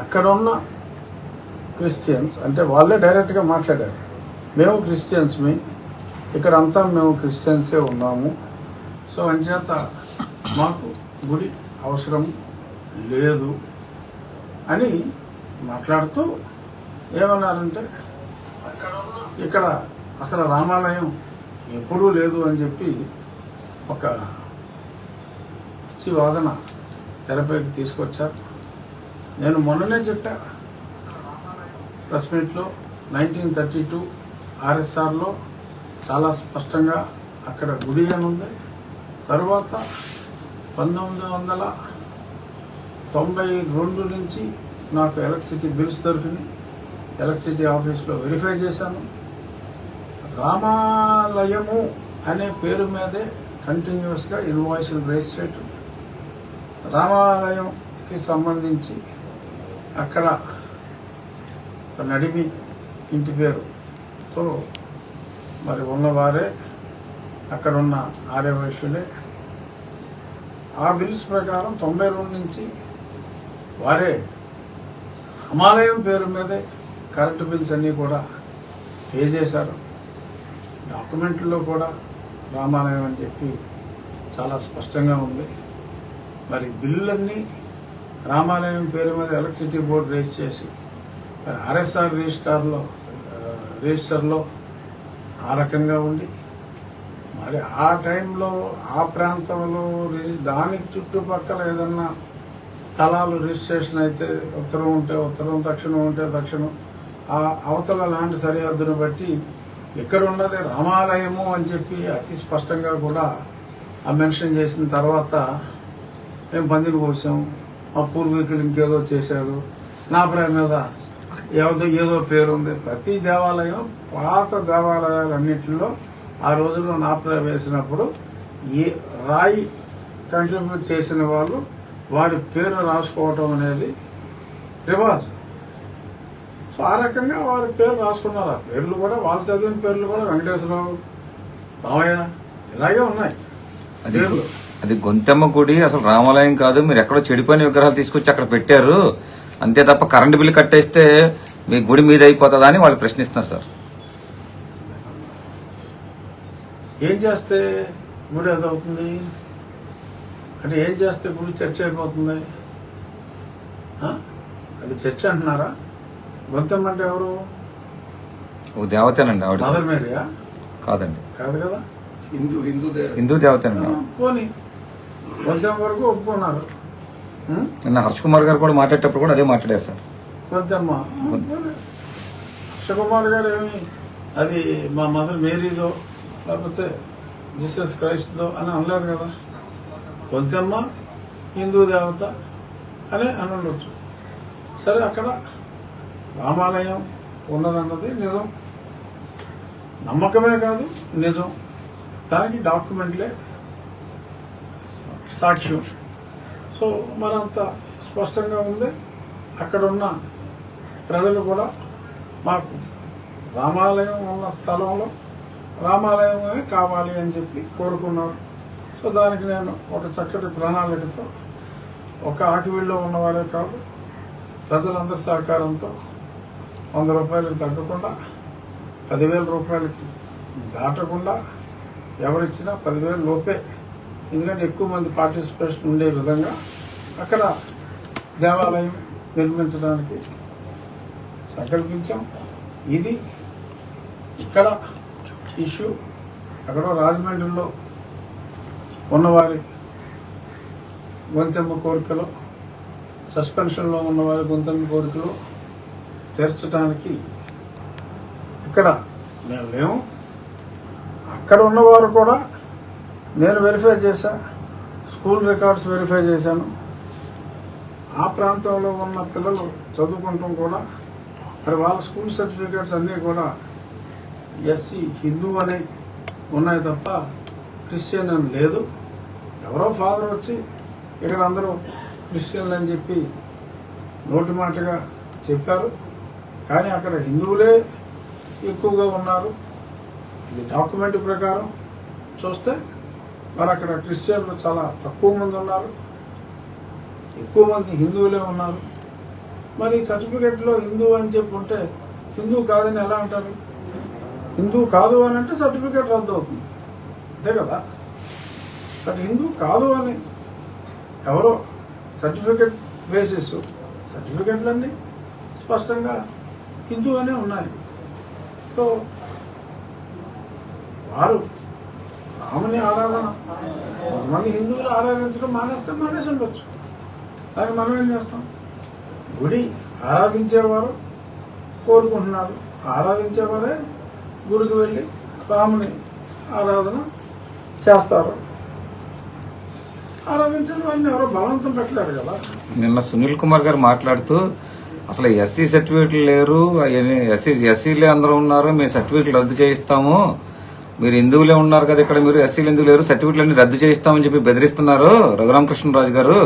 అక్కడున్న క్రిస్టియన్స్ అంటే వాళ్ళే డైరెక్ట్గా మాట్లాడారు, మేము క్రిస్టియన్స్మి, ఇక్కడ అంతా మేము క్రిస్టియన్సే ఉన్నాము, సో అంచేత మాకు గుడి అవసరం లేదు అని మాట్లాడుతూ ఏమన్నారంటే ఇక్కడ అసలు రామాలయం ఎప్పుడూ లేదు అని చెప్పి ఒక పిచ్చి వాదన తెరపైకి తీసుకొచ్చారు. నేను మొన్ననే చెప్పా ప్రెస్ మీట్లో 1932 ఆర్ఎస్ఆర్లో చాలా స్పష్టంగా అక్కడ గుడి అని ఉంది. తరువాత 1992 నుంచి నాకు ఎలక్ట్రిసిటీ బిల్స్ దొరికినాయి. ఎలక్ట్రిసిటీ ఆఫీస్లో వెరిఫై చేశాను. రామాలయము అనే పేరు మీదే కంటిన్యూస్గా ఇన్వాయిస్లు రేజ్ చేయటం, రామాలయంకి సంబంధించి అక్కడ నడిమి ఇంటి పేరుతో మరి ఉన్నవారే అక్కడున్న ఆర్యవైశ్యులే. ఆ బిల్స్ ప్రకారం 92 నుంచి వారే రామాలయం పేరు మీదే కరెంటు బిల్స్ అన్నీ కూడా పే చేశారు. డాక్యుమెంట్లో కూడా రామాలయం అని చెప్పి చాలా స్పష్టంగా ఉంది. మరి బిల్లులన్నీ రామాలయం పేరు మీద ఎలక్ట్రిసిటీ బోర్డు రేజ్ చేసి ఆర్ఎస్ఆర్ రిజిస్టర్లో ఆ రకంగా ఉండి మరి ఆ టైంలో ఆ ప్రాంతంలో దానికి చుట్టుపక్కల ఏదన్నా స్థలాలు రిజిస్ట్రేషన్ అయితే ఉత్తరం ఉంటే ఉత్తరం, దక్షిణం ఉంటే దక్షిణం, ఆ అవతల లాంటి సరిహద్దును బట్టి ఇక్కడ ఉన్నది రామాలయము అని చెప్పి అతి స్పష్టంగా కూడా ఆ మెన్షన్ చేసిన తర్వాత మేము పందిని కోసాం, మా పూర్వీకులు ఇంకేదో చేశారు, నా ప్రేమ మీద ఏదో పేరు ఉంది. ప్రతి దేవాలయం పాత దేవాలయాలన్నింటిలో ఆ రోజుల్లో నా ప్రేమ వేసినప్పుడు ఏ రాయి కంట్రిబ్యూట్ చేసిన వాళ్ళు వారి పేరు రాసుకోవటం అనేది రివాజు. సో ఆ రకంగా వారి పేరు రాసుకున్నారు. ఆ పేర్లు కూడా వాళ్ళు చదివిన పేర్లు కూడా వెంకటేశ్వరరావు, రామయ్య ఇలాగే ఉన్నాయి పేర్లు. అది గొంతెమ్మ గుడి అసలు రామాలయం కాదు, మీరు ఎక్కడో చెడిపోయిన విగ్రహాలు తీసుకొచ్చి అక్కడ పెట్టారు అంతే తప్ప కరెంటు బిల్లు కట్టేస్తే మీ గుడి మీద అయిపోతుందా అని వాళ్ళు ప్రశ్నిస్తున్నారు సార్. ఏం చేస్తే గుడి అదవుతుంది అంటే ఏం చేస్తే గుడి చర్చ అయిపోతుంది? అది చర్చ అంటున్నారా? గొంతెమ్మ అంటే ఎవరు? ఓ దేవతేనండి ఆవిడ. మదర్ మేరీయా? కాదండి. కాదు కదా, హిందూ దేవతేనండి. పోనీ గొంతెమ్మ వరకు ఒప్పుకున్నారు. నిన్న హర్ష్ కుమార్ గారు కూడా మాట్లాడేటప్పుడు కూడా అదే మాట్లాడారు సార్. గొంతెమ్మ హర్ష కుమార్ గారు ఏమి అది మా మదర్ మేరీదో లేకపోతే జీసస్ క్రైస్ట్దో అని అనలేదు కదా. గొంతెమ్మ హిందూ దేవత అని ఉండొచ్చు. సరే, అక్కడ రామాలయం ఉన్నదన్నది నిజం, నమ్మకమే కాదు నిజం. దానికి డాక్యుమెంట్లే సాక్ష్యం. సో మరంత స్పష్టంగా ఉంది. అక్కడున్న ప్రజలు కూడా మాకు రామాలయం ఉన్న స్థలంలో రామాలయమే కావాలి అని చెప్పి కోరుకున్నారు. సో దానికి నేను ఒక చక్కటి ప్రణాళికతో ఒక ఆకివీళ్ళలో ఉన్నవారే కాదు ప్రజలందరి సహకారంతో 100 రూపాయలకు తగ్గకుండా 10,000 రూపాయలకి దాటకుండా ఎవరిచ్చినా 10,000 లోపే, ఎందుకంటే ఎక్కువ మంది పార్టిసిపేషన్ ఉండే విధంగా అక్కడ దేవాలయం నిర్మించడానికి సంకల్పించాం. ఇది ఇక్కడ ఇష్యూ. అక్కడ రాజమండ్రిలో ఉన్నవారి గొంతెమ్మ కోరికలు, సస్పెన్షన్లో ఉన్నవారి గొంతెమ్మ కోరికలు తీర్చడానికి ఇక్కడ మేము లేము. అక్కడ ఉన్నవారు కూడా నేను వెరిఫై చేశా, స్కూల్ రికార్డ్స్ వెరిఫై చేశాను. ఆ ప్రాంతంలో ఉన్న పిల్లలు చదువుకుంటాం కూడా మరి వాళ్ళ స్కూల్ సర్టిఫికేట్స్ అన్నీ కూడా ఎస్సీ హిందూ అనే ఉన్నాయి తప్ప క్రిస్టియన్ అని లేదు. ఎవరో ఫాదర్ వచ్చి ఇక్కడ అందరూ క్రిస్టియన్లు అని చెప్పి నోటి మాటగా చెప్పారు, కానీ అక్కడ హిందువులే ఎక్కువగా ఉన్నారు. ఇది డాక్యుమెంట్ ప్రకారం చూస్తే మరి అక్కడ క్రిస్టియన్లు చాలా తక్కువ మంది ఉన్నారు, ఎక్కువ మంది హిందువులే ఉన్నారు. మరి సర్టిఫికెట్లో హిందూ అని చెప్పి ఉంటే హిందూ కాదని ఎలా అంటారు? హిందూ కాదు అని అంటే సర్టిఫికెట్ రద్దు అవుతుంది, అంతే కదా. బట్ హిందూ కాదు అని ఎవరో సర్టిఫికెట్ బేసిస్, సర్టిఫికెట్లన్నీ స్పష్టంగా హిందూ అనే ఉన్నాయి. సో వారు రాముని ఆరాధన కొంతమంది హిందువులు ఆరాధించడం మానేసి ఉండొచ్చు. దాన్ని మనం ఏం చేస్తాం? గుడి ఆరాధించేవారు కోరుకుంటున్నారు, ఆరాధించేవారే గుడికి వెళ్ళి రాముని ఆరాధన చేస్తారు. ఆరాధించిన వారిని ఎవరో బలవంతం పెట్టలేరు కదా. నిన్న సునీల్ కుమార్ గారు మాట్లాడుతూ అసలు ఎస్సీ సర్టిఫికేట్లు లేరు, ఎస్సీలే అందరూ ఉన్నారు, మేము సర్టిఫికేట్లు రద్దు చేయిస్తాము, మీరు హిందువులే ఉన్నారు కదా ఇక్కడ, మీరు ఎస్సీలు ఎందుకు లేరు, సర్టిఫికేట్లు అన్ని రద్దు చేయిస్తామని చెప్పి బెదిరిస్తున్నారు రఘురామకృష్ణరాజు గారు.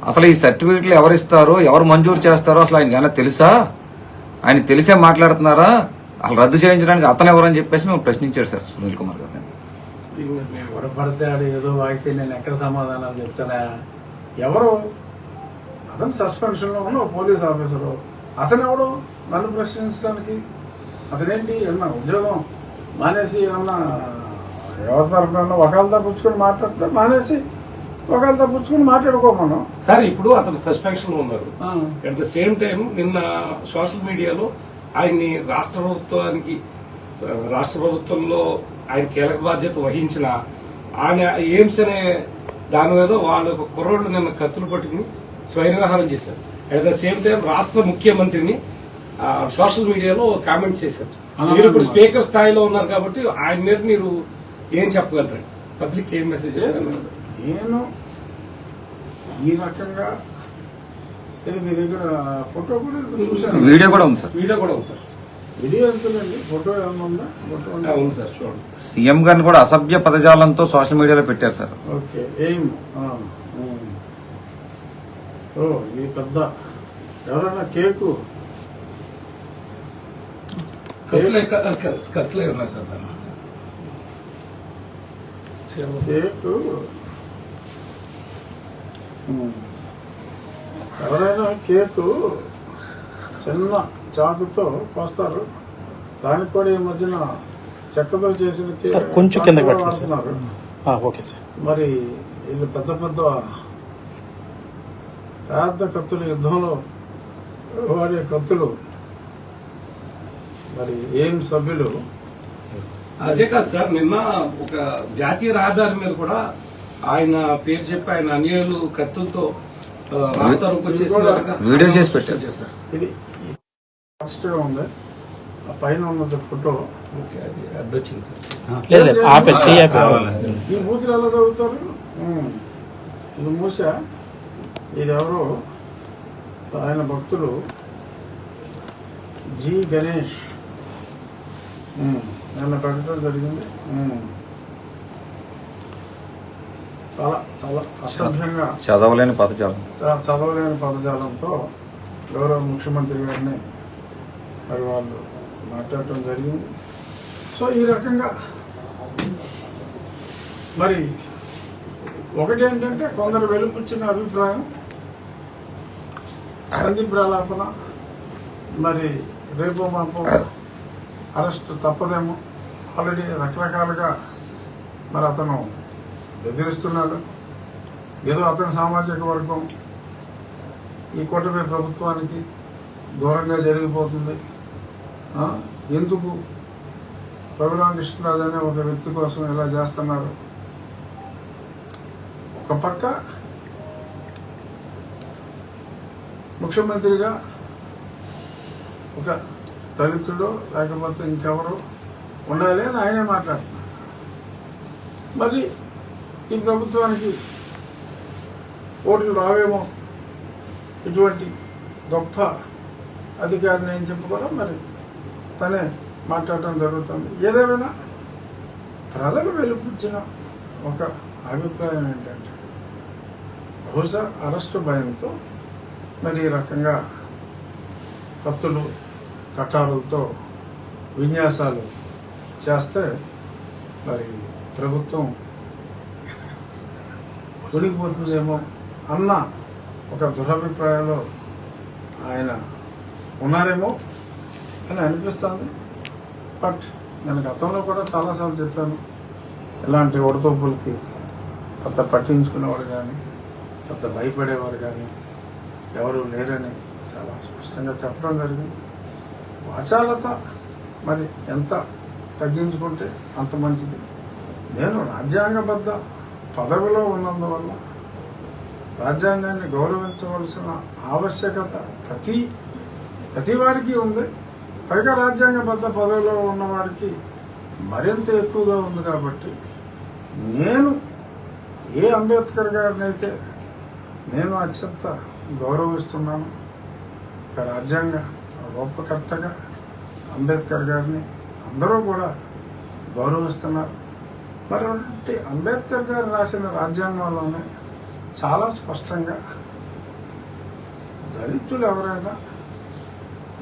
అసలు ఈ సర్టిఫికేట్లు ఎవరు ఇస్తారు, ఎవరు మంజూరు చేస్తారో అసలు ఆయనకి ఏమైనా తెలుసా? ఆయన తెలిసే మాట్లాడుతున్నారా? అసలు రద్దు చేయించడానికి అతను ఎవరని చెప్పేసి మేము ప్రశ్నించాడు సార్ సునీల్ కుమార్ గారు. నేను గొడవపడితే ఆడు ఏదో వాగితే నేను ఎక్కడ సమాధానాలు చెప్తానా? ఎవరు అతను సస్పెన్షన్లో ఉన్న పోలీస్ ఆఫీసరు, అతను ఎవడు నన్ను ప్రశ్నించడానికి? అతనేంటి ఏమన్నా ఉద్యోగం మానేసి ఏమన్నా ఎవరి తరఫున ఒకళ్ళతో పుచ్చుకొని మాట్లాడితే మానేసి ఒకళ్ళతో పుచ్చుకొని మాట్లాడుకోమను సార్. ఇప్పుడు అతను సస్పెన్షన్ లో ఉన్నారు. అట్ ద సేమ్ టైం నిన్న సోషల్ మీడియాలో ఆయన్ని రాష్ట్ర ప్రభుత్వంలో ఆయన కీలక బాధ్యత వహించిన ఆయన ఎయిమ్స్ అనే దాని మీద వాళ్ళు కుర్రోళ్ళు నిన్న కత్తులు పట్టుకుని స్వైరవిహారం చేశారు. అట్ ద సేమ్ టైం రాష్ట్ర ముఖ్యమంత్రిని సోషల్ మీడియాలో కామెంట్ చేశారు. మీరు ఇప్పుడు స్పీకర్ స్థాయిలో ఉన్నారు కాబట్టి ఆయన మీద మీరు ఏం చెప్పగలరు? పబ్లిక్ ఏం మెసేజ్ చేస్తారు? నేను ఈ రకంగా మీ దగ్గర ఫోటో కూడా చూసాను, వీడియో కూడా ఉంది సార్. వీడియో ఎంతుందండి? ఫోటో ఏమన్నా ఉందా? ఫోటో అవును సార్, చూడండి. సీఎం గారిని కూడా అసభ్య పదజాలంతో సోషల్ మీడియాలో పెట్టారు సార్. ఓకే, ఏం ఓ ఇది పెద్ద ఎవరైనా కేకు కత్తులే ఉన్నాయి సార్ దాన్ని. కేకు ఎవరైనా కేకు చిన్న చాకుతో కోస్తారు, దానికి కూడా ఈ మధ్యన చెక్కతో చేసిన కేక్ కొంచెం కింద వాడుతున్నారు. Okay sir. మరి వీళ్ళు పెద్ద కత్తులు, యుద్ధంలో వాడే కత్తులు, మరి ఏం సభ్యులు అదే కాదు సార్, నిన్న ఒక జాతీయ రహదారి మీద కూడా ఆయన పేరు చెప్పి ఆయన అన్యాయులు కత్తులతో రాస్తారోకో వీడియో చేసి పెట్టారు. ఇది ఫస్ట్ గా ఉంది, ఆ పైన ఉన్నది ఫోటో. అది అడ్డొచ్చింది సార్. ఈ మూతులు ఎలా చదువుతారు? ఇది మూసా, ఇది ఎవరో ఆయన భక్తులు జి గణేష్ నన్ను పెట్టడం జరిగింది. చాలా చాలా అసభ్యంగా చదవలేని పదజాలంతో గౌరవ ముఖ్యమంత్రి గారిని మరి వాళ్ళు మాట్లాడటం జరిగింది. సో ఈ రకంగా మరి ఒకటేంటంటే కొందరు వెలుపుచ్చిన అభిప్రాయం సందీప్రాలాపన, మరి రేపు మాపు అరెస్ట్ తప్పదేమో, ఆల్రెడీ రకరకాలుగా మరి అతను బెదిరిస్తున్నాడు. ఏదో అతని సామాజిక వర్గం ఈ కూటమి ప్రభుత్వానికి దూరంగా జరిగిపోతుంది, ఎందుకు రఘురామకృష్ణరాజు అనే ఒక వ్యక్తి కోసం ఇలా చేస్తున్నారు. ఒక పక్క ముఖ్యమంత్రిగా ఒక దళితుడు లేకపోతే ఇంకెవరు ఉండాలి అని ఆయనే మాట్లాడుతున్నారు. మరి ఈ ప్రభుత్వానికి ఓట్లు రావేమో, ఇటువంటి గొప్ప అధికారిని ఏం చెప్పుకోవడం మరి తనే మాట్లాడటం జరుగుతుంది. ఏదేమైనా ప్రజలు వెలుపుచ్చిన ఒక అభిప్రాయం ఏంటంటే బహుశా అరెస్టు భయంతో మరి ఈ రకంగా కత్తులు కటారులతో విన్యాసాలు చేస్తే మరి ప్రభుత్వం ఉనికిపోతుందేమో అన్న ఒక దురభిప్రాయంలో ఆయన ఉన్నారేమో అని అనిపిస్తుంది. బట్ నేను గతంలో కూడా చాలాసార్లు చెప్పాను, ఇలాంటి ఒడతోపులకి పెద్ద పట్టించుకునేవాడు కానీ పెద్ద భయపడేవారు కానీ ఎవరు లేరని చాలా స్పష్టంగా చెప్పడం జరిగింది. వాచాలత మరి ఎంత తగ్గించుకుంటే అంత మంచిది. నేను రాజ్యాంగబద్ధ పదవిలో ఉన్నందువల్ల రాజ్యాంగాన్ని గౌరవించవలసిన ఆవశ్యకత ప్రతి వారికి ఉంది. పైగా రాజ్యాంగబద్ధ పదవిలో ఉన్నవాడికి మరింత ఎక్కువగా ఉంది. కాబట్టి నేను ఏ అంబేద్కర్ గారిని అయితే నేను అత్యంత గౌరవిస్తున్నాను, ఒక రాజ్యాంగ రూపకర్తగా అంబేద్కర్ గారిని అందరూ కూడా గౌరవిస్తున్నారు. మరి అంబేద్కర్ గారు రాసిన రాజ్యాంగంలోనే చాలా స్పష్టంగా దళితులు ఎవరైనా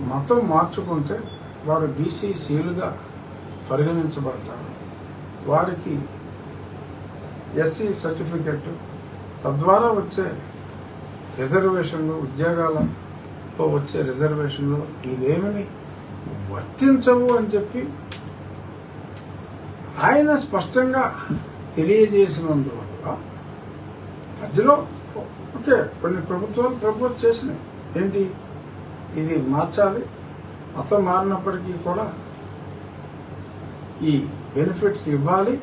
మతం మార్చుకుంటే వారు బీసీసీలుగా పరిగణించబడతారు. వారికి ఎస్సీ సర్టిఫికెట్, తద్వారా వచ్చే రిజర్వేషన్లు, ఉద్యోగాలలో వచ్చే రిజర్వేషన్లు ఇవేమీ వర్తించవు అని చెప్పి ఆయన స్పష్టంగా తెలియజేసినందువల్ల మధ్యలో ఓకే కొన్ని ప్రభుత్వాలు ప్రపోజ్ చేసినాయి, ఏంటి ఇది మార్చాలి, మతం మారినప్పటికీ కూడా ఈ బెనిఫిట్స్ ఇవ్వాలి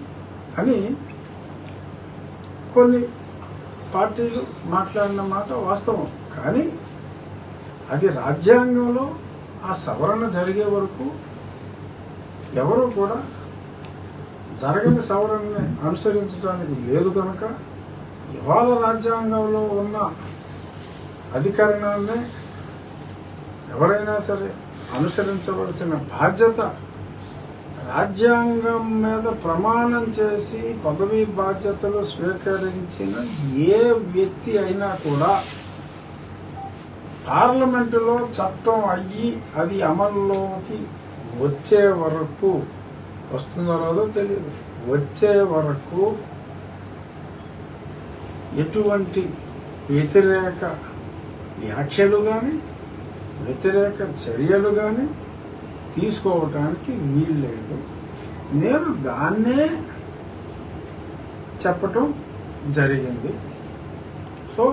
అని కొన్ని పార్టీలు మాట్లాడిన మాట వాస్తవం. కానీ అది రాజ్యాంగంలో ఆ సవరణ జరిగే వరకు ఎవరు కూడా జరగని సవరణని అనుసరించడానికి లేదు కనుక ఇవాళ రాజ్యాంగంలో ఉన్న అధికరణాన్నే ఎవరైనా సరే అనుసరించవలసిన బాధ్యత, రాజ్యాంగం మీద ప్రమాణం చేసి పదవీ బాధ్యతలు స్వీకరించిన ఏ వ్యక్తి అయినా కూడా పార్లమెంటులో చట్టం అయ్యి అది అమల్లోకి వచ్చే వరకు, వస్తుందో లేదో తెలియదు, వచ్చే వరకు ఎటువంటి వ్యతిరేక వ్యాఖ్యలు కానీ వ్యతిరేక చర్యలు కానీ తీసుకోవటానికి వీల్లేదు. నేను దాన్నే చెప్పటం జరిగింది. సో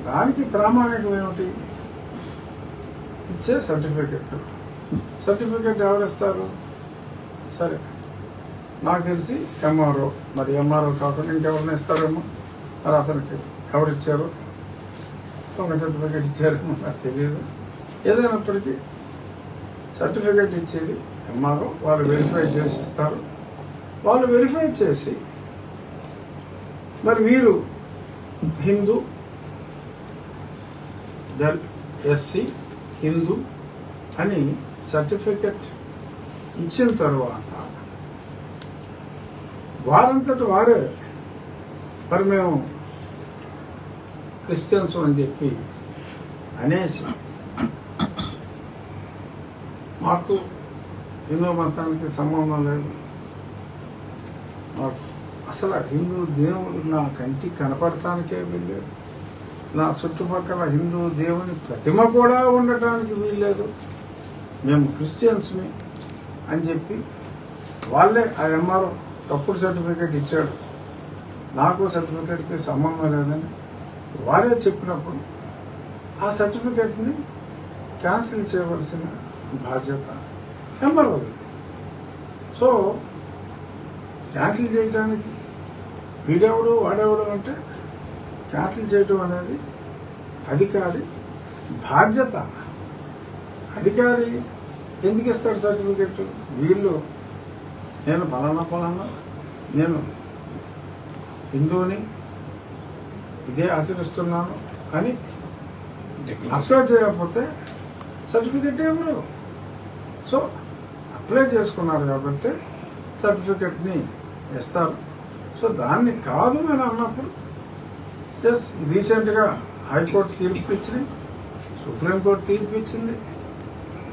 దానికి ప్రామాణికం ఏమిటి? ఇచ్చే సర్టిఫికెట్. సర్టిఫికెట్ ఎవరిస్తారు? సరే, నాకు తెలిసి ఎంఆర్ఓ. మరి ఎంఆర్ఓ కాకుండా ఇంకెవరిని ఇస్తారేమో, మరి అతనికి ఎవరిచ్చారు, ఒక సర్టిఫికెట్ ఇచ్చారేమో నాకు తెలియదు. ఏదైనప్పటికీ సర్టిఫికెట్ ఇచ్చేది ఎంఆర్ఓ, వాళ్ళు వెరిఫై చేసి ఇస్తారు. వాళ్ళు వెరిఫై చేసి మరి మీరు హిందూ, ఎస్సీ, హిందూ అని సర్టిఫికెట్ ఇచ్చిన తర్వాత వారంతటి వారే మరి మేము క్రిస్టియన్స్ అని చెప్పి అనేసి మాకు హిందూ మతానికి సంబంధం లేదు, మాకు అసలు హిందూ దేవుడు నా కంటికి కనపడటానికే వీల్లేదు, నా చుట్టుపక్కల హిందూ దేవుని ప్రతిమ కూడా ఉండటానికి వీల్లేదు, మేము క్రిస్టియన్స్ని అని చెప్పి వాళ్ళే ఆ ఎంఆర్ఓ తప్పుడు సర్టిఫికేట్ ఇచ్చాడు, నాకు సర్టిఫికేట్కి సంబంధం లేదని వారే చెప్పినప్పుడు ఆ సర్టిఫికేట్ని క్యాన్సిల్ చేయవలసిన బాధ్యత ఎంఆర్ఓది. సో క్యాన్సిల్ చేయడానికి వీడెవడు వాడెవడు అంటే క్యాన్సిల్ చేయడం అనేది అధికారి బాధ్యత. అధికారి ఎందుకు ఇస్తాడు సర్టిఫికెట్? వీళ్ళు నేను ఫలానా నేను హిందూని, ఇదే ఆచరిస్తున్నాను అని అప్లై చేయకపోతే సర్టిఫికెట్ ఇవ్వరు. సో అప్లై చేసుకున్నారు కాబట్టి సర్టిఫికెట్ని ఇస్తారు. సో దాన్ని కాదు అని అన్నప్పుడు ఎస్, రీసెంట్గా హైకోర్టు తీర్పు ఇచ్చింది, సుప్రీంకోర్టు తీర్పు ఇచ్చింది,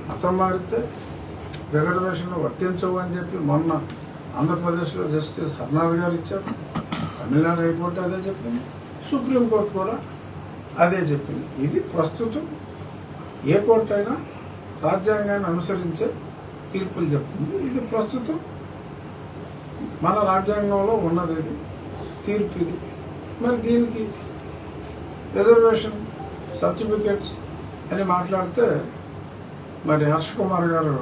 మతం మారితే రిజర్వేషన్లు వర్తించవు అని చెప్పి మొన్న ఆంధ్రప్రదేశ్లో జస్టిస్ హర్నాథ్ గారు ఇచ్చారు, తమిళనాడు హైకోర్టు అదే చెప్పింది, సుప్రీంకోర్టు కూడా అదే చెప్పింది. ఇది ప్రస్తుతం ఏ కోర్టు అయినా రాజ్యాంగాన్ని అనుసరించే తీర్పులు చెప్తుంది. ఇది ప్రస్తుతం మన రాజ్యాంగంలో ఉన్నది, ఇది తీర్పు ఇది. మరి దీనికి రిజర్వేషన్ సర్టిఫికేట్స్ అని మాట్లాడితే మరి హర్ష కుమార్ గారు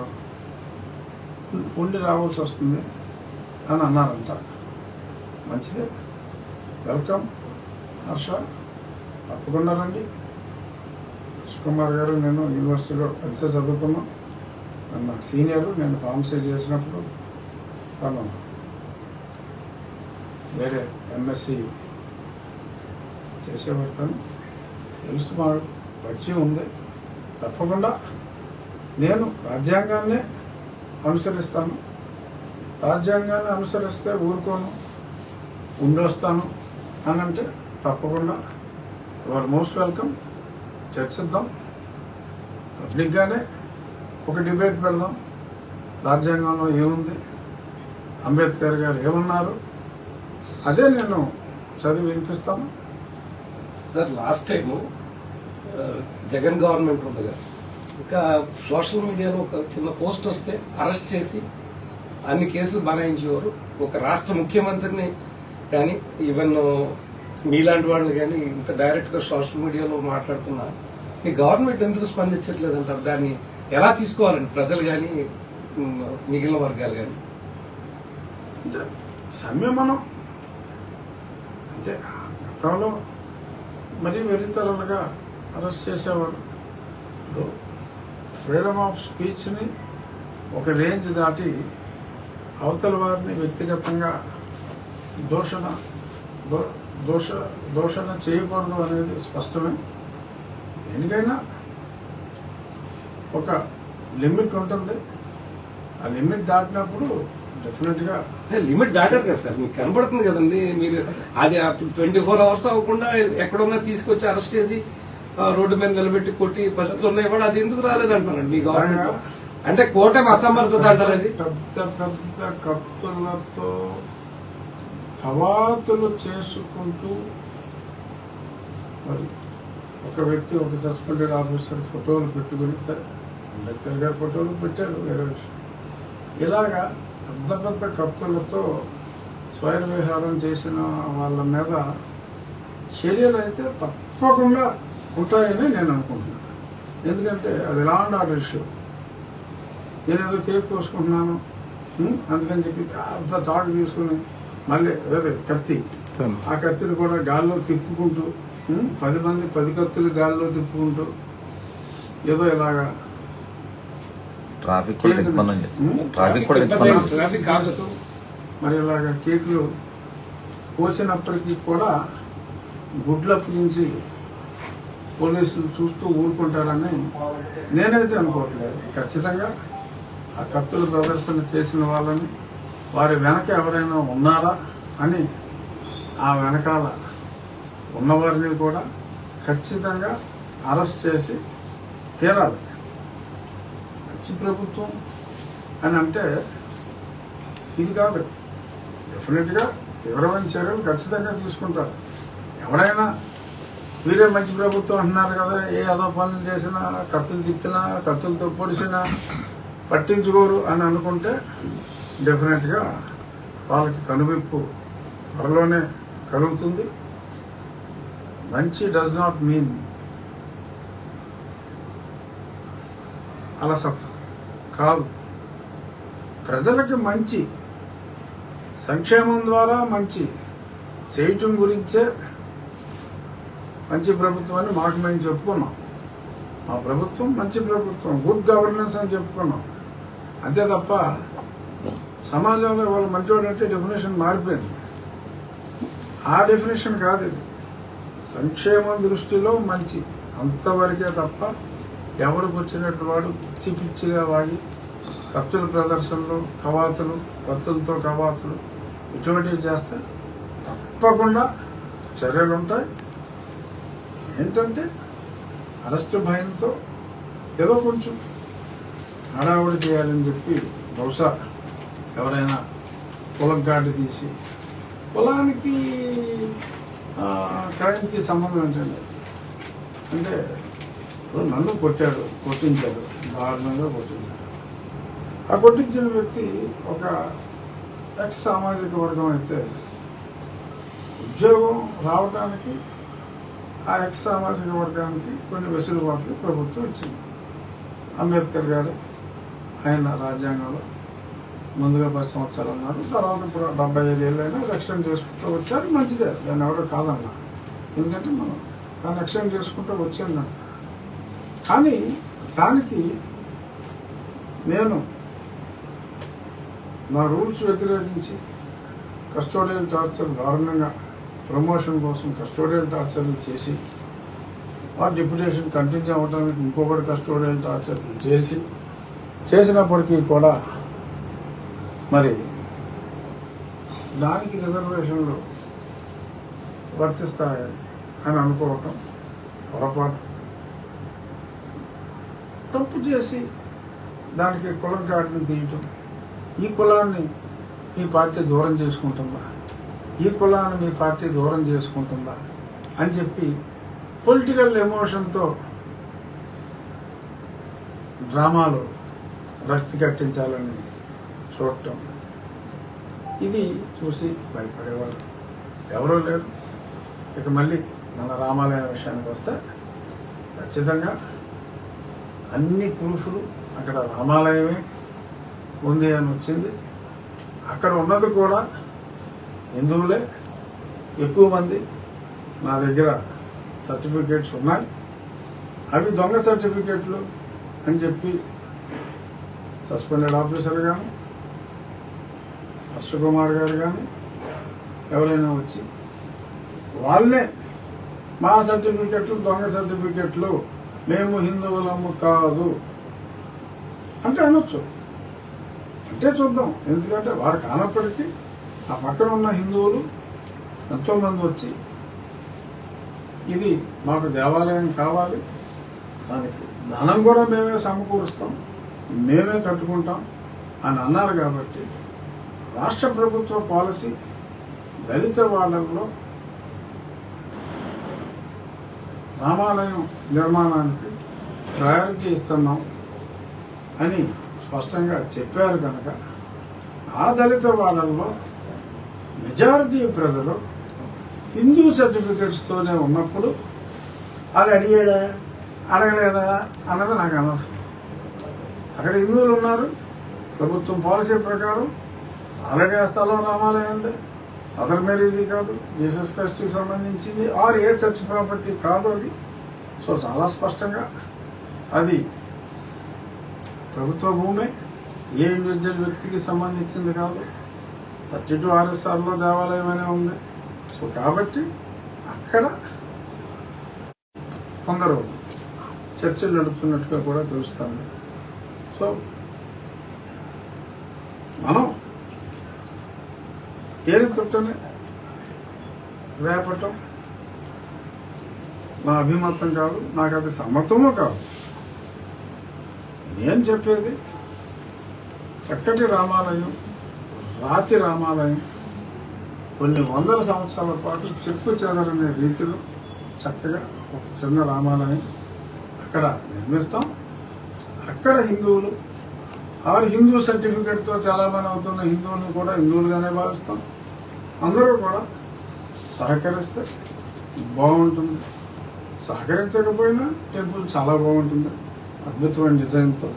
ఉండి రావాల్సి వస్తుంది అని అన్నారంట. మంచిదే, వెల్కమ్ హర్ష, తప్పకుండా రండి. హర్ష కుమార్ గారు నేను యూనివర్సిటీలో కలిసి చదువుకున్నాం. తను నాకు సీనియరు. నేను ఫార్మసీ చేసినప్పుడు తను వేరే ఎంఎస్సి చేసేవాడు. తెలుసు, మా పరిచయం ఉంది. తప్పకుండా నేను రాజ్యాంగాన్నే అనుసరిస్తాను. రాజ్యాంగాన్ని అనుసరిస్తే ఊరుకోను, ఉండొస్తాను అని అంటే తప్పకుండా యువర్ మోస్ట్ వెల్కమ్. చర్చిద్దాం, పబ్లిక్గానే ఒక డిబేట్ పెడదాం. రాజ్యాంగంలో ఏముంది, అంబేద్కర్ గారు ఏమన్నారు, అదే నేను చదివి వినిపిస్తాను. Sir, last time Jagan government ఉండగా ఇంకా సోషల్ మీడియాలో ఒక చిన్న పోస్ట్ వస్తే అరెస్ట్ చేసి అన్ని కేసులు బనాయించేవారు. ఒక రాష్ట్ర ముఖ్యమంత్రిని కానీ ఈవెన్ మీలాంటి వాళ్ళని కానీ ఇంత డైరెక్ట్గా సోషల్ మీడియాలో మాట్లాడుతున్నా మీ గవర్నమెంట్ ఎందుకు స్పందించట్లేదు అంటారు? దాన్ని ఎలా తీసుకోవాలండి ప్రజలు కానీ మిగిలిన వర్గాలు కానీ? అంటే సంయమనం అంటే గతంలో మరీ వెరితలలుగా అరెస్ట్ చేసేవారు. ఇప్పుడు ఫ్రీడమ్ ఆఫ్ స్పీచ్ని ఒక రేంజ్ దాటి అవతల వారిని వ్యక్తిగతంగా దూషణ చేయకూడదు అనేది స్పష్టమే. దేనికైనా ఒక లిమిట్ ఉంటుంది. ఆ లిమిట్ దాటినప్పుడు డెఫినెట్గా లిమిట్ దాటారు కదా సార్, మీకు కనబడుతుంది కదండి. మీరు అది 24 hours అవ్వకుండా ఎక్కడున్నా తీసుకొచ్చి అరెస్ట్ చేసి రోడ్డు మీద నిలబెట్టి కొట్టి పరిస్థితులు ఉన్నాయి కూడా. అది ఎందుకు రాలేదంటున్నారండి మీ గవర్నమెంట్? అంటే కూటమి అసమర్థత అంటారు. అది పెద్ద పెద్ద కత్తులతో కవాతులు చేసుకుంటూ మరి ఒక వ్యక్తి, ఒక సస్పెండెడ్ ఆఫీసర్ ఫోటోలు పెట్టుకుని, సరే అంబేద్కర్ గారి ఫోటోలు పెట్టారు, వేరే విషయం. ఇలాగా పెద్ద పెద్ద కత్తులతో స్వైర విహారం చేసిన వాళ్ళ మీద చర్యలు అయితే తప్పకుండా ఉంటాయని నేను అనుకుంటున్నాను. ఎందుకంటే అది లా అండ్ ఆర్డర్ ఇష్యూ. నేనేదో కేక్ కోసుకుంటున్నాను అందుకని చెప్పి అంత చాకు తీసుకుని మళ్ళీ అదే కత్తి, ఆ కత్తిని కూడా గాల్లో తిప్పుకుంటూ 10 మంది 10 కత్తులు గాల్లో తిప్పుకుంటూ ఏదో ఇలాగా ట్రాఫిక్ కాదు. మరి ఇలాగా కేకులు కోసినప్పటికీ కూడా గుడ్లప్పటి నుంచి పోలీసులు చూస్తూ ఊరుకుంటారని నేనైతే అనుకోవట్లేదు. ఖచ్చితంగా ఆ కత్తుల ప్రదర్శన చేసిన వాళ్ళని, వారి వెనక ఎవరైనా ఉన్నారా అని ఆ వెనకాల ఉన్నవారిని కూడా ఖచ్చితంగా అరెస్ట్ చేసి తీరాలి. మంచి ప్రభుత్వం అని అంటే ఇది కాదు. డెఫినెట్గా తీవ్రమైన చర్యలు ఖచ్చితంగా తీసుకుంటారు. ఎవరైనా వీరే మంచి ప్రభుత్వం అంటున్నారు కదా, ఏ అదో పనులు చేసినా, కత్తులు తిప్పినా, కత్తులతో పొడిచినా పట్టించుకోరు అని అనుకుంటే డెఫినెట్గా వాళ్ళకి కనువిప్పు త్వరలోనే కలుగుతుంది. మంచి డస్ నాట్ మీన్ అలసత్వం కాదు. ప్రజలకి మంచి సంక్షేమం ద్వారా మంచి చేయటం గురించే మంచి ప్రభుత్వం అని మాకు మేము చెప్పుకున్నాం. మా ప్రభుత్వం మంచి ప్రభుత్వం, గుడ్ గవర్నెన్స్ అని చెప్పుకున్నాం. అంతే తప్ప సమాజంలో వాళ్ళు మంచివాడు అంటే డెఫినేషన్ మారిపోయింది. ఆ డెఫినేషన్ కాదు ఇది. సంక్షేమం దృష్టిలో మంచి అంతవరకే తప్ప ఎవరికి వచ్చినట్టు వాడు పిచ్చి పిచ్చిగా వాడి కత్తుల ప్రదర్శనలు, కవాతులు, కత్తులతో కవాతులు ఇటువంటివి చేస్తే తప్పకుండా చర్యలు ఉంటాయి. ఏంటంటే అరెస్టు భయంతో ఏదో కొంచెం హడావుడి చేయాలని చెప్పి బహుశా ఎవరైనా పొలం గాడి తీసి, పొలానికి క్రైమ్కి సంబంధం ఏంటండి? అంటే నన్ను కొట్టించాడు, దారుణంగా కొట్టించాడు. ఆ కొట్టించిన వ్యక్తి ఒక ఎక్స్ సామాజిక వర్గం అయితే ఉద్యోగం రావడానికి ఆ ఎక్స్ సామాజిక వర్గానికి కొన్ని వెసులుబాట్లు ప్రభుత్వం ఇచ్చింది. అంబేద్కర్ గారు ఆయన రాజ్యాంగంలో ముందుగా 10 సంవత్సరాలు అన్నారు, తర్వాత ఇప్పుడు 75 ఏళ్ళైనా ఎక్స్టెండ్ చేసుకుంటూ వచ్చారు. మంచిదే, దాన్ని ఎవరో కాదన్నా, ఎందుకంటే మనం దాన్ని ఎక్స్టెండ్ చేసుకుంటూ వచ్చిందని. కానీ దానికి నేను నా రూల్స్ వ్యతిరేకించి కస్టోడియల్ టార్చర్ దారుణంగా ప్రమోషన్ కోసం కస్టోడియల్ టార్చర్లు చేసి ఆ డిప్యుటేషన్ కంటిన్యూ అవ్వడానికి ఇంకొకటి కస్టోడియల్ టార్చర్లు చేసినప్పటికీ కూడా మరి దానికి రిజర్వేషన్లు వర్తిస్తాయి అని అనుకోవటం పొరపాటు. తప్పు చేసి దానికి కులం కార్డుని తీయటం, ఈ కులాన్ని మీ పార్టీ దూరం చేసుకుంటుందా, ఈ కులాన్ని మీ పార్టీ దూరం చేసుకుంటుందా అని చెప్పి పొలిటికల్ ఎమోషన్తో డ్రామాలు రక్తి కట్టించాలని చూడటం, ఇది చూసి భయపడేవారు ఎవరూ లేరు. ఇక మళ్ళీ మన రామాలయం విషయానికి వస్తే ఖచ్చితంగా అన్ని ప్రూఫ్లు అక్కడ రామాలయమే ఉంది అని వచ్చింది. అక్కడ ఉన్నది కూడా హిందువులే ఎక్కువ మంది. నా దగ్గర సర్టిఫికేట్స్ ఉన్నాయి, అవి దొంగ సర్టిఫికేట్లు అని చెప్పి సస్పెండెడ్ ఆఫీసర్ కానీ హర్ష కుమార్ గారు కానీ ఎవరైనా వచ్చి వాళ్ళే మా సర్టిఫికెట్లు దొంగ సర్టిఫికెట్లు, మేము హిందువులము కాదు అంటే అనొచ్చు, అంటే చూద్దాం. ఎందుకంటే వారు కానప్పటికీ ఆ పక్కన ఉన్న హిందువులు ఎంతోమంది వచ్చి ఇది మాకు దేవాలయం కావాలి, దానికి ధనం కూడా మేమే సమకూరుస్తాం, మేమే కట్టుకుంటాం అని అన్నారు. కాబట్టి రాష్ట్ర ప్రభుత్వ పాలసీ దళిత వాళ్ళల్లో రామాలయం నిర్మాణానికి ప్రయారిటీ ఇస్తున్నాం అని స్పష్టంగా చెప్పారు. కనుక ఆ దళిత వాళ్ళల్లో మెజారిటీ ప్రజలు హిందూ సర్టిఫికెట్స్తోనే ఉన్నప్పుడు అది అడిగాడా అడగలేదా అన్నది నాకు అనవసరం. అక్కడ హిందువులు ఉన్నారు, ప్రభుత్వం పాలసీ ప్రకారం అలాగే స్థలం రామాలయం ఉంది, అదర్ మేరీది కాదు, జీసస్ క్రైస్ట్కి సంబంధించింది ఆర్ ఏ చర్చ్ ప్రాపర్టీ కాదు అది. సో చాలా స్పష్టంగా అది ప్రభుత్వ భూమే, ఏ ఇండివిజువల్ వ్యక్తికి సంబంధించింది కాదు. 32 RSRలో దేవాలయం అనే ఉంది. సో కాబట్టి అక్కడ కొందరు చర్చలు నడుపుతున్నట్టుగా కూడా తెలుస్తుంది. సో మనం ఏరి తొట్టని రేపటం నా అభిమతం కాదు, నాకు అది సమ్మతమూ కాదు. నేను చెప్పేది చక్కటి రామాలయం, రాతి రామాలయం, కొన్ని వందల సంవత్సరాల పాటు చెక్కు చెదరనే రీతిలో చక్కగా ఒక చిన్న రామాలయం అక్కడ నిర్మిస్తాం. అక్కడ హిందువులు ఆరు హిందూ సర్టిఫికెట్తో చాలామంది అవుతున్న హిందువులను కూడా హిందువులుగానే భావిస్తాం. అందరూ కూడా సహకరిస్తే బాగుంటుంది. సహకరించకపోయినా టెంపుల్ చాలా బాగుంటుంది, అద్భుతమైన డిజైన్తో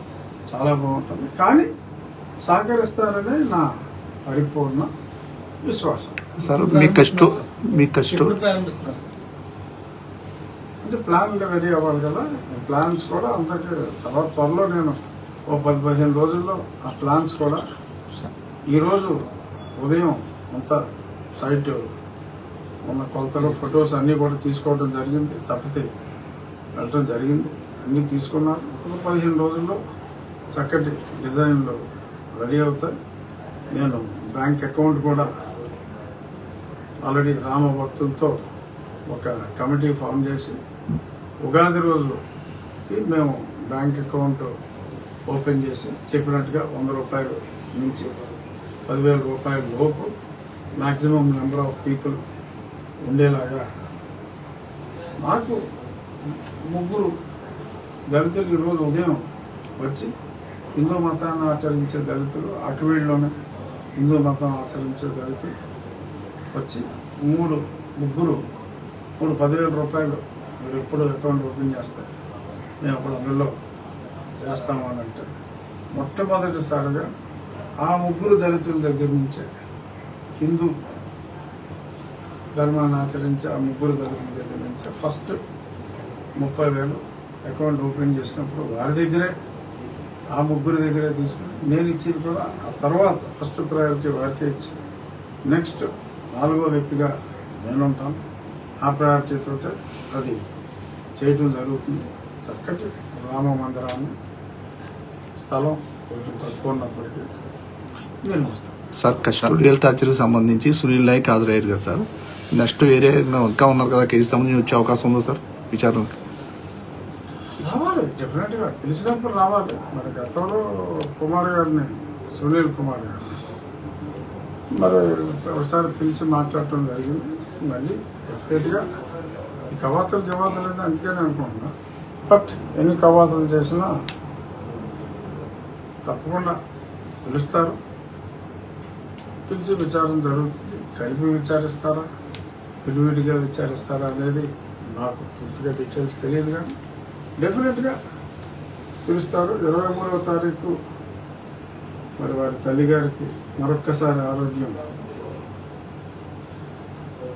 చాలా బాగుంటుంది. కానీ సహకరిస్తారనే నా పరిపూర్ణ విశ్వాసం. సార్ మీ కష్టం అంటే ప్లాన్లు రెడీ అవ్వాలి కదా. ప్లాన్స్ కూడా అందరికీ తర్వాత త్వరలో నేను 10-15 రోజుల్లో ఆ ప్లాన్స్ కూడా ఈరోజు ఉదయం అంతా సైట్ ఉన్న కొలతలు ఫొటోస్ అన్నీ కూడా తీసుకోవడం జరిగింది. తప్పితే వెళ్ళటం జరిగింది, అన్నీ తీసుకున్నారు. ఒక 15 రోజుల్లో చక్కటి డిజైన్లు రెడీ అవుతాయి. నేను బ్యాంక్ అకౌంట్ కూడా ఆల్రెడీ రామభక్తులతో ఒక కమిటీ ఫామ్ చేసి ఉగాది రోజుకి మేము బ్యాంక్ అకౌంట్ ఓపెన్ చేసి చెప్పినట్టుగా 100 రూపాయలు నుంచి 10,000 రూపాయల లోపు మ్యాక్సిమం నెంబర్ ఆఫ్ పీపుల్ ఉండేలాగా నాకు 3 దళితులు ఈరోజు ఉదయం వచ్చి హిందూ మతాన్ని ఆచరించే దళితులు అకివీడులోనే హిందూ మతం ఆచరించే దళితులు వచ్చి ముగ్గురు 10,000 రూపాయలు మీరు ఎప్పుడు అకౌంట్ ఓపెన్ చేస్తారు, మేము అప్పుడు అందులో చేస్తాము అని అంటే మొట్టమొదటిసారిగా ఆ ముగ్గురు దళితుల దగ్గర నుంచే హిందూ ధర్మాన్ని ఆచరించే ఆ ముగ్గురు దళితుల దగ్గర నుంచే ఫస్ట్ 30,000 అకౌంట్ ఓపెన్ చేసినప్పుడు వారి దగ్గరే ఆ ముగ్గురు దగ్గరే తీసుకుని నేను ఇచ్చింది కూడా ఆ తర్వాత ఫస్ట్ ప్రయారిటీ వారికే ఇచ్చి నెక్స్ట్ 4వ వ్యక్తిగా నేను ఉంటాను. ఆ ప్రయారిటీతో అది చేయటం జరుగుతుంది. చక్కటి రామ మందిరాన్ని స్థలం కొంచెం తక్కువ ఉన్నప్పటికీ నిర్మిస్తాం. సార్ కస్టోడియల్ టార్చర్కి సంబంధించి సునీల్ నాయక్ హాజరయ్యారు కదా సార్, నెక్స్ట్ వేరే ఇంకా ఉన్నారు కదా కేసు సంబంధించి వచ్చే అవకాశం ఉందా సార్ విచారణకి? రావాలి, డెఫినెట్గా పిలిచినప్పుడు రావాలి. మరి గతంలో కుమార్ గారిని, సునీల్ కుమార్ గారిని మరి ఒకసారి పిలిచి మాట్లాడటం జరిగింది. మళ్ళీ డెఫినెట్గా ఈ కవాతులు అంటే అందుకనే అనుకుంటున్నా. బట్ ఎన్ని కవాతులు చేసినా తప్పకుండా పిలుస్తారు, పిలిచి విచారణ జరుగుతుంది. కలిపి విచారిస్తారా, విడివిడిగా విచారిస్తారా అనేది నాకు పూర్తిగా డీటెయిల్స్ తెలియదు, కానీ డెఫినెట్గా పిలుస్తారు. 23వ తారీఖు మరి వారి తల్లిగారికి మరొక్కసారి ఆరోగ్యం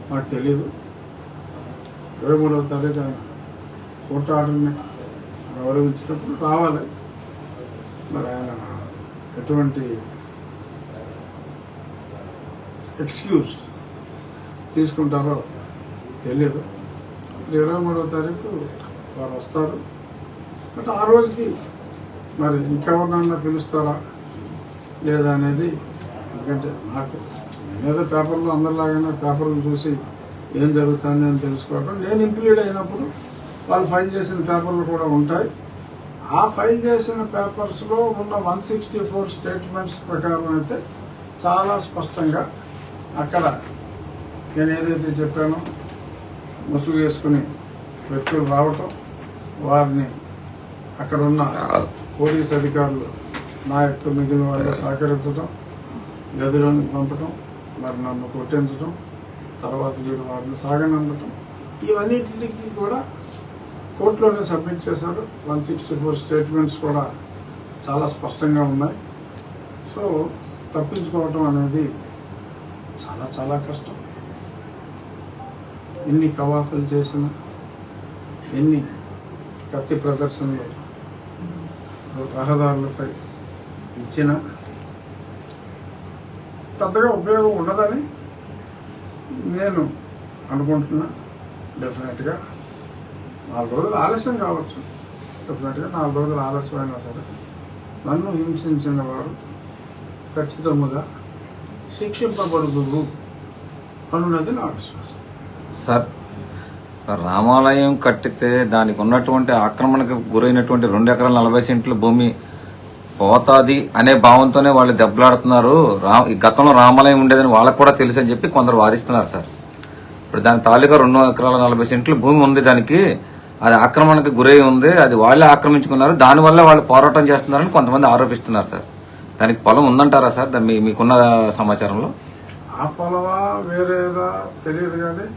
మాకు తెలియదు. 23వ తారీఖు ఆయన కోర్టు ఆర్డర్ని గౌరవించినప్పుడు రావాలి. మరి ఆయన ఎటువంటి ఎక్స్క్యూజ్ తీసుకుంటారో తెలియదు. 23వ తారీఖు వారు వస్తారు. బట్ ఆ రోజుకి మరి ఇంకెవరినన్నా పిలుస్తారా లేదా అనేది, ఎందుకంటే నాకు నేనేదో పేపర్లో అందరిలాగానే పేపర్లు చూసి ఏం జరుగుతుంది అని తెలుసుకోవడం, నేను ఇంప్లీడ్ అయినప్పుడు వాళ్ళు ఫైల్ చేసిన పేపర్లు కూడా ఉంటాయి. ఆ ఫైల్ చేసిన పేపర్స్లో ఉన్న 164 స్టేట్మెంట్స్ ప్రకారం అయితే చాలా స్పష్టంగా అక్కడ నేను ఏదైతే చెప్పానో ముసుగు వేసుకుని వ్యక్తులు రావటం, వారిని అక్కడ ఉన్న పోలీస్ అధికారులు నా యొక్క మిగిలిన వాళ్ళు సహకరించడం, గదిలోనికి పంపటం, మరి నన్ను కొట్టించడం, తర్వాత వీరు వారిని సాగనందటం, ఇవన్నిటికి కూడా కోర్టులోనే సబ్మిట్ చేశారు. 164 స్టేట్మెంట్స్ కూడా చాలా స్పష్టంగా ఉన్నాయి. సో తప్పించుకోవటం అనేది చాలా చాలా కష్టం. ఎన్ని కవాతులు చేసినా, ఎన్ని కత్తి ప్రదర్శనలు రహదారులపై ఇచ్చిన పెద్దగా ఉపయోగం ఉండదని నేను అనుకుంటున్నా. డెఫినెట్గా 4 రోజులు ఆలస్యం కావచ్చు, డెఫినెట్గా 4 రోజులు ఆలస్యమైనా సరే నన్ను హింసించిన వారు ఖచ్చితంగా శిక్షింపబడుదురు అనున్నది నా విశ్వాసం. సార్, రామాలయం కట్టితే దానికి ఉన్నటువంటి ఆక్రమణకు గురైనటువంటి 2 ఎకరాల 40 సెంట్ల భూమి పోతాది అనే భావంతోనే వాళ్ళు దెబ్బలాడుతున్నారు. ఈ గతంలో రామాలయం ఉండేదని వాళ్ళకు కూడా తెలుసు అని చెప్పి కొందరు వాదిస్తున్నారు సార్. ఇప్పుడు దాని తాలూకా 2 ఎకరాల 40 సెంట్ల భూమి ఉంది, దానికి అది ఆక్రమణకు గురై ఉంది, అది వాళ్ళే ఆక్రమించుకున్నారు, దానివల్ల వాళ్ళు పోరాటం చేస్తున్నారని కొంతమంది ఆరోపిస్తున్నారు సార్. దానికి పొలం ఉందంటారా సార్ మీకున్న సమాచారంలో? ఆ పొలమా వేరేదా తెలియదు, కానీ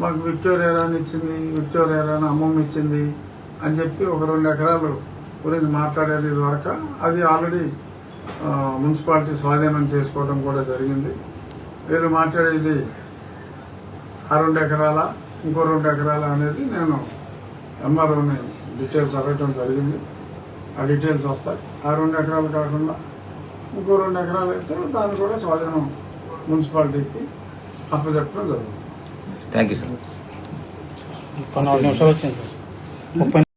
మాకు విక్టోరియాని ఇచ్చింది, విక్టోరియాని అమ్మమ్మ ఇచ్చింది అని చెప్పి ఒక 2 ఎకరాలు గురించి మాట్లాడేది. ఇదివరకు అది ఆల్రెడీ మున్సిపాలిటీ స్వాధీనం చేసుకోవడం కూడా జరిగింది. వీరు మాట్లాడేది ఆ 2 ఎకరాల ఇంకో 2 ఎకరాల అనేది నేను ఎంఆర్ఓని డీటెయిల్స్ అడగటం జరిగింది. ఆ డీటెయిల్స్ వస్తాయి. ఆ 2 ఎకరాలు కాకుండా ఇంకో 2 ఎకరాలు అయితే దాన్ని కూడా స్వాధీనం మున్సిపాలిటీకి అప్పచెప్పడం జరుగుతుంది. Thank you sir. 4 నిమిషాలు వచ్చింది సార్.